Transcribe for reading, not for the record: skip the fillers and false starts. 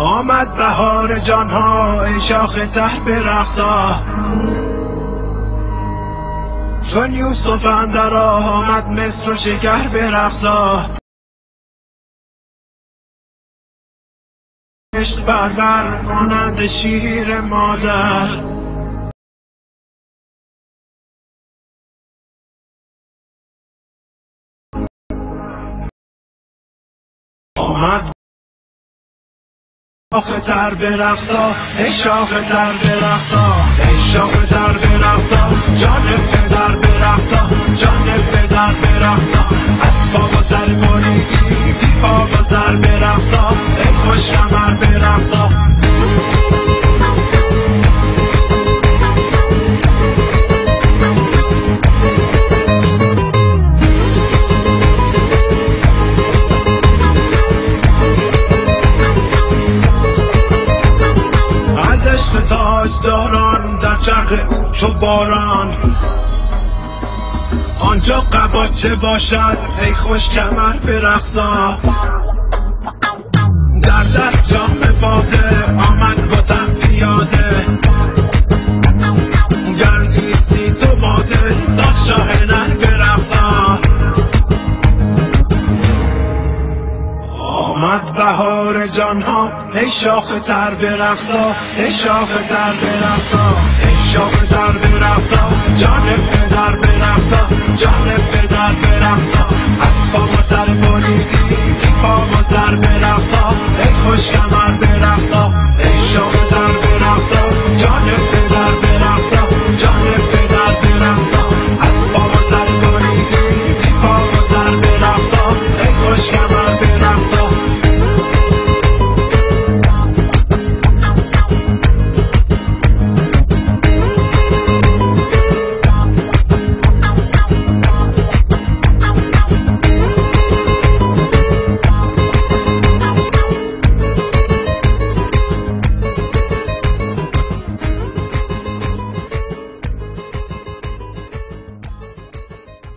آمد بهار جانها ای شاخ تر برقصا، چون یوسف اندر راه آمد مصر و شکر برقصا. عشق بربر مانند شیر مادر، آمد شاخ تر برقصا، ای شاخ تر برقصا، ای شاخ تر برقصا، جان پدر برقصا، جان پدر برقصا. از پا و سر بریدی بی پا و سر برقصا، ای خوش کمر برقصا. تاجداران در چرخ او چو باران، آنجا قباچه باشد ای خوش کمر برقصا. در جام باده آمد بتم پیاده، گردیسی تو ماده ساخ شاه نر برقصا. آمد بهار جانها ای شاخ تر برقصا، ای شاخ تر برقصا، ای شاخ تر برقصا، جان پدر برقصا، جان پدر برقصا.